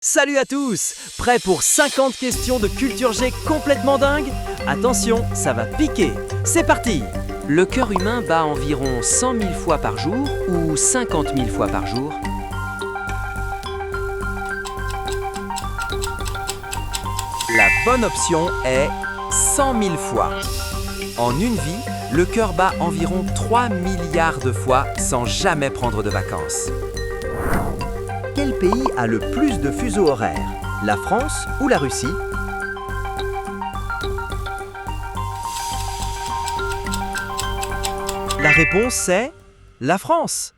Salut à tous! Prêts pour 50 questions de culture G complètement dingues? Attention, ça va piquer! C'est parti! Le cœur humain bat environ 100 000 fois par jour ou 50 000 fois par jour? La bonne option est 100 000 fois. En une vie, le cœur bat environ 3 milliards de fois sans jamais prendre de vacances. Quel pays a le plus de fuseaux horaires? La France ou la Russie? La réponse est la France.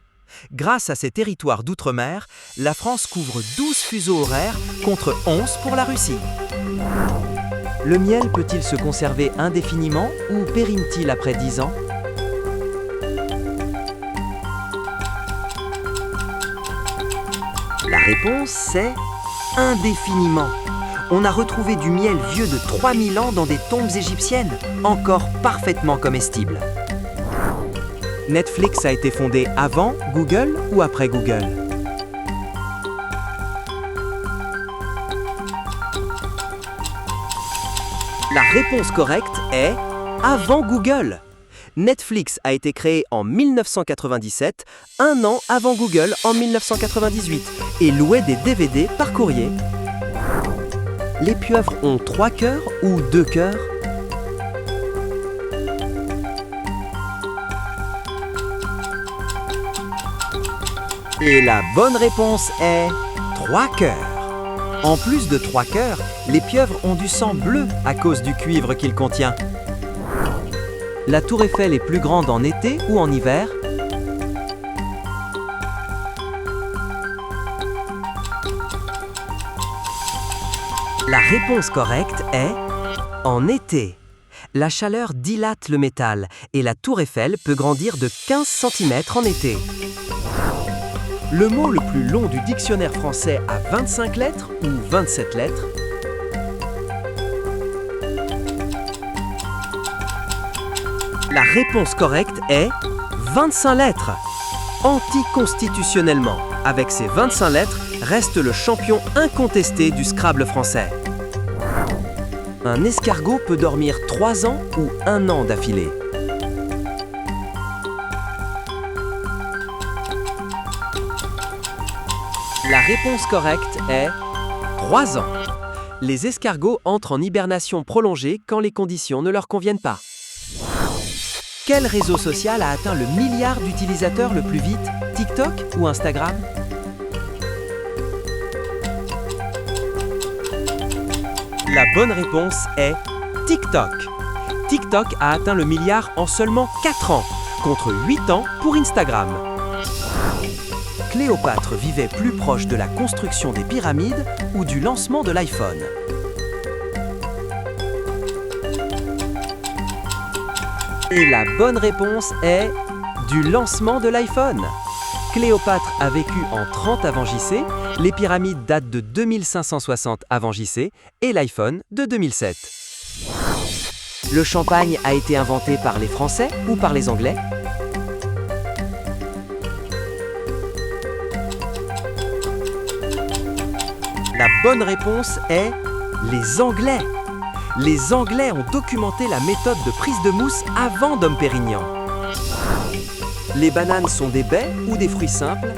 Grâce à ses territoires d'outre-mer, la France couvre 12 fuseaux horaires contre 11 pour la Russie. Le miel peut-il se conserver indéfiniment ou périme-t-il après 10 ans? La réponse c'est indéfiniment. On a retrouvé du miel vieux de 3000 ans dans des tombes égyptiennes, encore parfaitement comestibles. Netflix a été fondé avant Google ou après Google? La réponse correcte est avant Google. Netflix a été créé en 1997, un an avant Google en 1998, et louait des DVD par courrier. Les pieuvres ont 3 cœurs ou 2 cœurs? Et la bonne réponse est 3 cœurs. En plus de 3 cœurs, les pieuvres ont du sang bleu à cause du cuivre qu'il contient. La tour Eiffel est plus grande en été ou en hiver? La réponse correcte est en été. La chaleur dilate le métal et la tour Eiffel peut grandir de 15 cm en été. Le mot le plus long du dictionnaire français a 25 lettres ou 27 lettres? La réponse correcte est 25 lettres. Anticonstitutionnellement, avec ces 25 lettres, reste le champion incontesté du Scrabble français. Un escargot peut dormir 3 ans ou 1 an d'affilée. La réponse correcte est 3 ans. Les escargots entrent en hibernation prolongée quand les conditions ne leur conviennent pas. Quel réseau social a atteint le milliard d'utilisateurs le plus vite? TikTok ou Instagram? La bonne réponse est TikTok. TikTok a atteint le milliard en seulement 4 ans, contre 8 ans pour Instagram. Cléopâtre vivait plus proche de la construction des pyramides ou du lancement de l'iPhone? Et la bonne réponse est du lancement de l'iPhone. Cléopâtre a vécu en 30 avant JC, les pyramides datent de 2560 avant JC et l'iPhone de 2007. Le champagne a été inventé par les Français ou par les Anglais? La bonne réponse est les Anglais. Les Anglais ont documenté la méthode de prise de mousse avant Dom Pérignon. Les bananes sont des baies ou des fruits simples?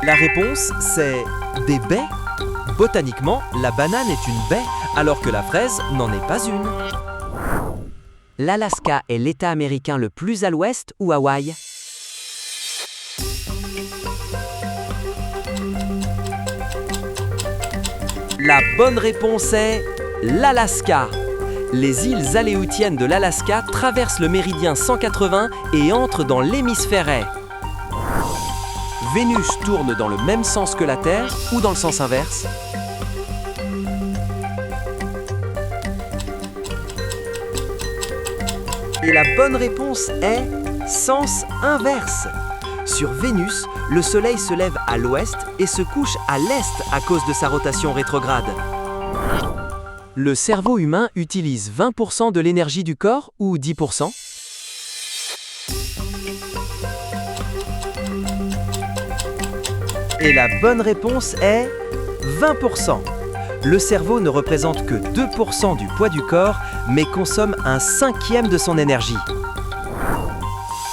La réponse, c'est des baies. Botaniquement, la banane est une baie, alors que la fraise n'en est pas une. L'Alaska est l'État américain le plus à l'ouest ou Hawaï? La bonne réponse est l'Alaska. Les îles aléoutiennes de l'Alaska traversent le méridien 180 et entrent dans l'hémisphère est. Vénus tourne dans le même sens que la Terre ou dans le sens inverse? Et la bonne réponse est sens inverse. Sur Vénus, le Soleil se lève à l'ouest et se couche à l'est à cause de sa rotation rétrograde. Le cerveau humain utilise 20% de l'énergie du corps ou 10%? Et la bonne réponse est 20%. Le cerveau ne représente que 2% du poids du corps, mais consomme un cinquième de son énergie.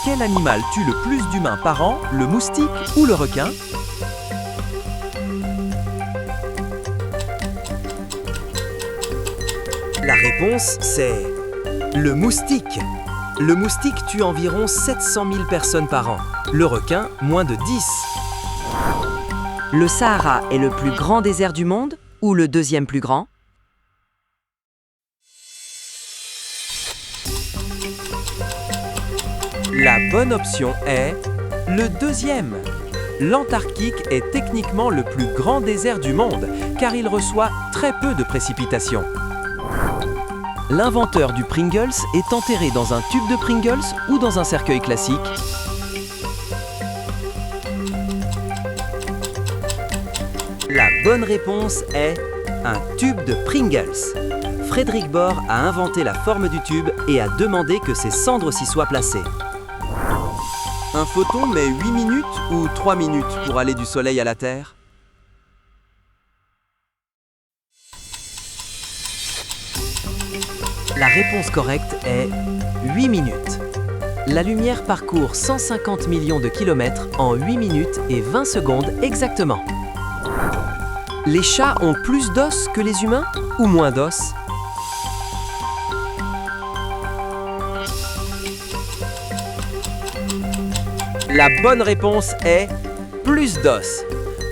Quel animal tue le plus d'humains par an, le moustique ou le requin? La réponse, c'est le moustique. Le moustique tue environ 700 000 personnes par an. Le requin, moins de 10. Le Sahara est le plus grand désert du monde ou le deuxième plus grand? La bonne option est le deuxième. L'Antarctique est techniquement le plus grand désert du monde, car il reçoit très peu de précipitations. L'inventeur du Pringles est enterré dans un tube de Pringles ou dans un cercueil classique? La bonne réponse est un tube de Pringles. Frédéric Bohr a inventé la forme du tube et a demandé que ses cendres s'y soient placées. Un photon met 8 minutes ou 3 minutes pour aller du Soleil à la Terre? La réponse correcte est 8 minutes. La lumière parcourt 150 millions de kilomètres en 8 minutes et 20 secondes exactement. Les chats ont plus d'os que les humains ou moins d'os? La bonne réponse est plus d'os.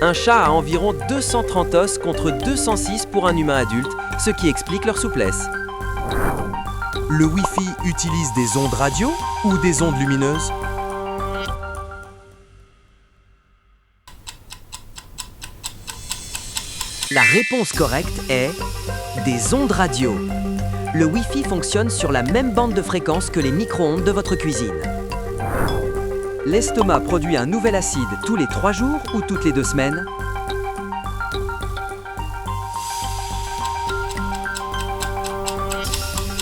Un chat a environ 230 os contre 206 pour un humain adulte, ce qui explique leur souplesse. Le Wi-Fi utilise des ondes radio ou des ondes lumineuses? La réponse correcte est des ondes radio. Le Wi-Fi fonctionne sur la même bande de fréquence que les micro-ondes de votre cuisine. L'estomac produit un nouvel acide tous les 3 jours ou toutes les 2 semaines?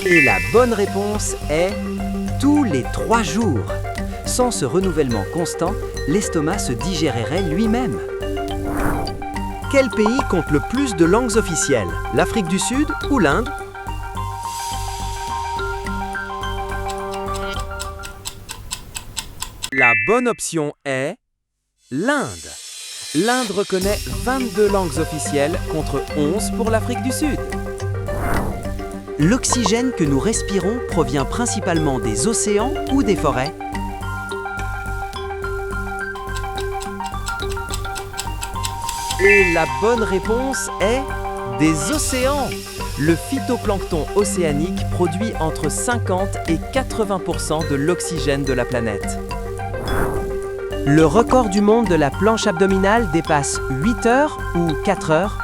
Et la bonne réponse est tous les 3 jours. Sans ce renouvellement constant, l'estomac se digérerait lui-même. Quel pays compte le plus de langues officielles? L'Afrique du Sud ou l'Inde? La bonne option est l'Inde. L'Inde reconnaît 22 langues officielles contre 11 pour l'Afrique du Sud. L'oxygène que nous respirons provient principalement des océans ou des forêts? Et la bonne réponse est des océans. Le phytoplancton océanique produit entre 50 et 80% de l'oxygène de la planète. Le record du monde de la planche abdominale dépasse 8 heures ou 4 heures?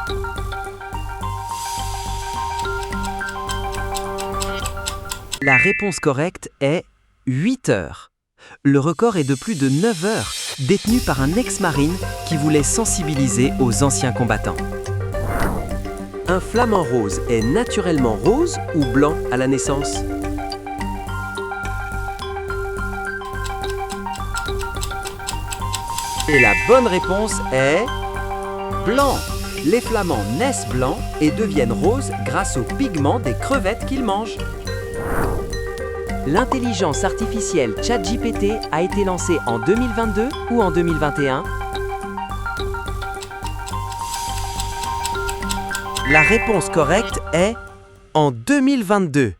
La réponse correcte est 8 heures. Le record est de plus de 9 heures, détenu par un ex-marine qui voulait sensibiliser aux anciens combattants. Un flamant rose est naturellement rose ou blanc à la naissance? Et la bonne réponse est blanc. Les flamands naissent blancs et deviennent roses grâce aux pigments des crevettes qu'ils mangent. L'intelligence artificielle ChatGPT a été lancée en 2022 ou en 2021? La réponse correcte est en 2022.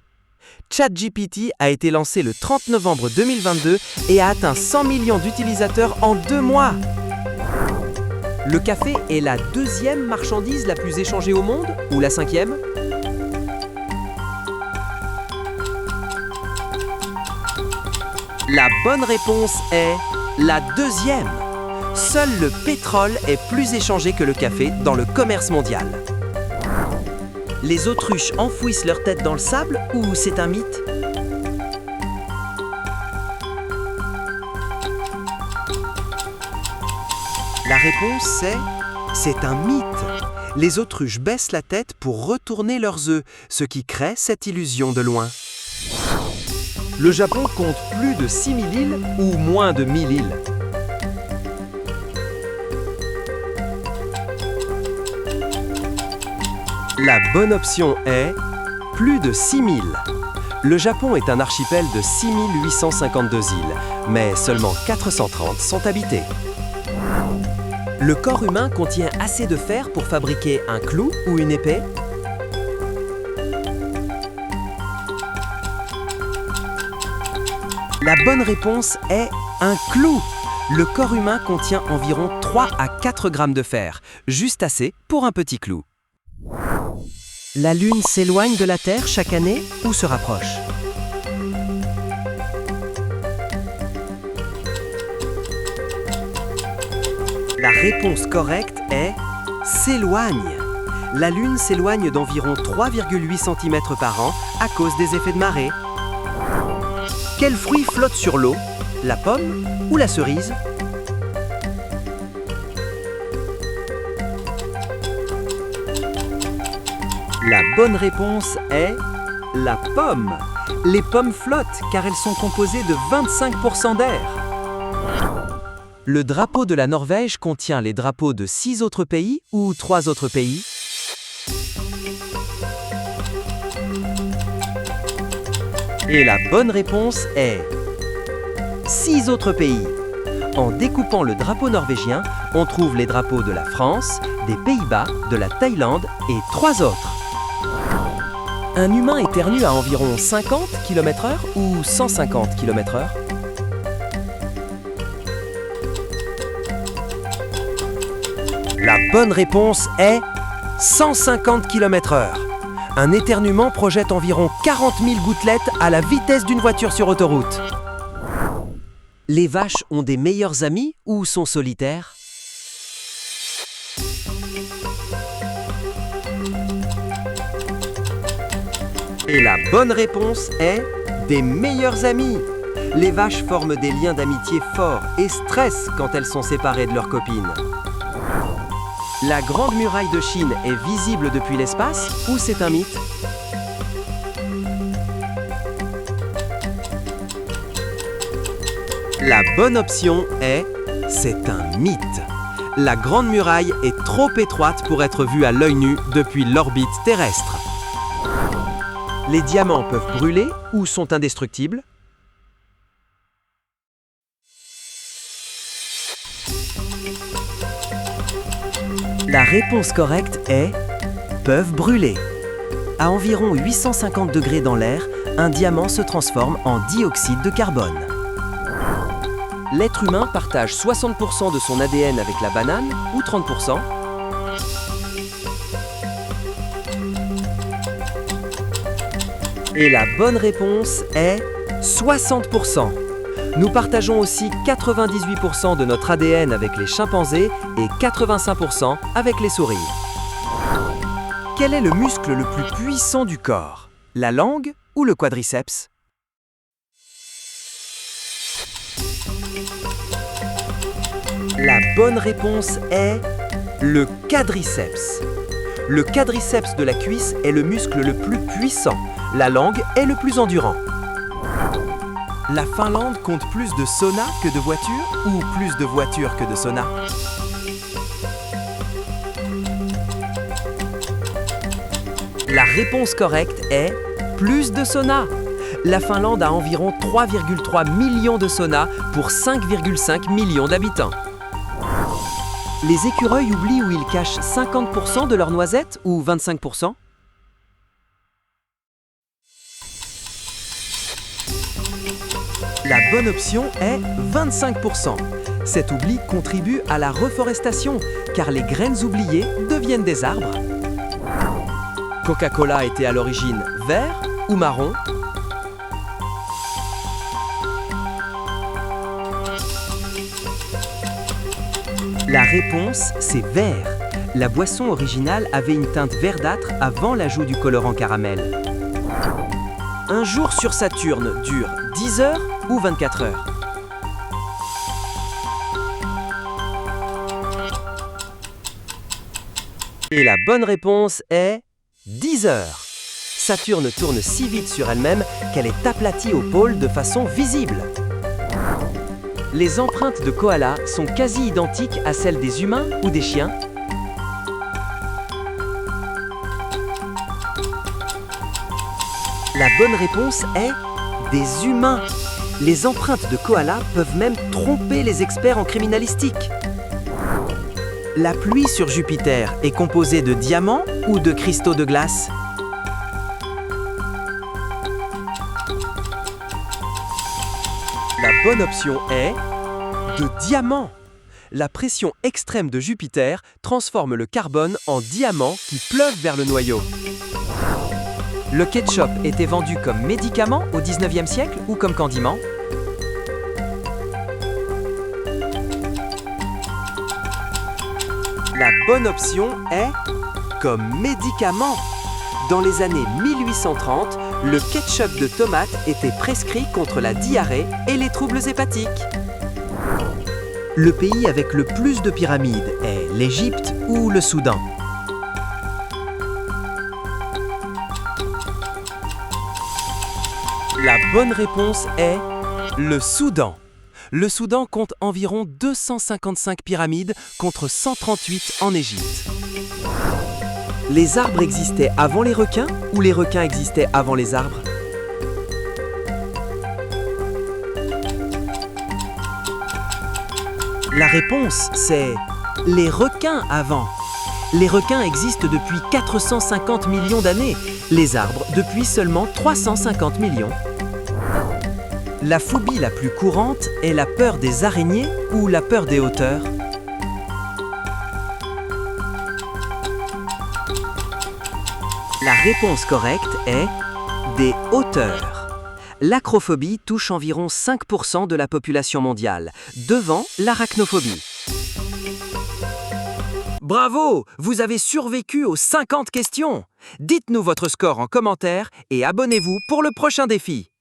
ChatGPT a été lancé le 30 novembre 2022 et a atteint 100 millions d'utilisateurs en 2 mois. Le café est la 2e marchandise la plus échangée au monde ou la 5e? La bonne réponse est la 2e. Seul le pétrole est plus échangé que le café dans le commerce mondial. Les autruches enfouissent leur tête dans le sable ou c'est un mythe? La réponse c'est un mythe. Les autruches baissent la tête pour retourner leurs œufs, ce qui crée cette illusion de loin. Le Japon compte plus de 6000 îles ou moins de 1000 îles? La bonne option est plus de 6000. Le Japon est un archipel de 6852 îles, mais seulement 430 sont habitées. Le corps humain contient assez de fer pour fabriquer un clou ou une épée? La bonne réponse est un clou. Le corps humain contient environ 3 à 4 grammes de fer, juste assez pour un petit clou. La Lune s'éloigne de la Terre chaque année ou se rapproche? La réponse correcte est s'éloigne. La Lune s'éloigne d'environ 3,8 cm par an à cause des effets de marée. Quel fruit flotte sur l'eau? La pomme ou la cerise? La bonne réponse est la pomme. Les pommes flottent car elles sont composées de 25% d'air. Le drapeau de la Norvège contient les drapeaux de 6 autres pays ou 3 autres pays? Et la bonne réponse est 6 autres pays. En découpant le drapeau norvégien, on trouve les drapeaux de la France, des Pays-Bas, de la Thaïlande et 3 autres. Un humain éternue à environ 50 km/h ou 150 km/h? La bonne réponse est 150 km/h. Un éternuement projette environ 40 000 gouttelettes à la vitesse d'une voiture sur autoroute. Les vaches ont des meilleurs amis ou sont solitaires? Et la bonne réponse est des meilleurs amis. Les vaches forment des liens d'amitié forts et stressent quand elles sont séparées de leurs copines. La Grande Muraille de Chine est visible depuis l'espace ou c'est un mythe? La bonne option est c'est un mythe. La Grande Muraille est trop étroite pour être vue à l'œil nu depuis l'orbite terrestre. Les diamants peuvent brûler ou sont indestructibles? La réponse correcte est peuvent brûler. À environ 850 degrés dans l'air, un diamant se transforme en dioxyde de carbone. L'être humain partage 60% de son ADN avec la banane ou 30%? Et la bonne réponse est 60%. Nous partageons aussi 98% de notre ADN avec les chimpanzés et 85% avec les souris. Quel est le muscle le plus puissant du corps? La langue ou le quadriceps? La bonne réponse est le quadriceps. Le quadriceps de la cuisse est le muscle le plus puissant. La langue est le plus endurant. La Finlande compte plus de saunas que de voitures ou plus de voitures que de saunas? La réponse correcte est plus de saunas. La Finlande a environ 3,3 millions de saunas pour 5,5 millions d'habitants. Les écureuils oublient où ils cachent 50% de leurs noisettes ou 25%? La bonne option est 25%. Cet oubli contribue à la reforestation, car les graines oubliées deviennent des arbres. Coca-Cola était à l'origine vert ou marron? La réponse, c'est vert. La boisson originale avait une teinte verdâtre avant l'ajout du colorant caramel. Un jour sur Saturne dure 10 heures ou 24 heures? Et la bonne réponse est 10 heures. Saturne tourne si vite sur elle-même qu'elle est aplatie au pôle de façon visible. Les empreintes de koala sont quasi identiques à celles des humains ou des chiens. La bonne réponse est des humains. Les empreintes de koala peuvent même tromper les experts en criminalistique. La pluie sur Jupiter est composée de diamants ou de cristaux de glace? La bonne option est de diamants. La pression extrême de Jupiter transforme le carbone en diamants qui pleuvent vers le noyau. Le ketchup était vendu comme médicament au 19e siècle ou comme condiment? La bonne option est comme médicament. Dans les années 1830, le ketchup de tomate était prescrit contre la diarrhée et les troubles hépatiques. Le pays avec le plus de pyramides est l'Égypte ou le Soudan? La bonne réponse est le Soudan. Le Soudan compte environ 255 pyramides contre 138 en Égypte. Les arbres existaient avant les requins ou les requins existaient avant les arbres? La réponse, c'est les requins avant. Les requins existent depuis 450 millions d'années, les arbres depuis seulement 350 millions. La phobie la plus courante est la peur des araignées ou la peur des hauteurs? La réponse correcte est des hauteurs. L'acrophobie touche environ 5% de la population mondiale, devant l'arachnophobie. Bravo! Vous avez survécu aux 50 questions! Dites-nous votre score en commentaire et abonnez-vous pour le prochain défi.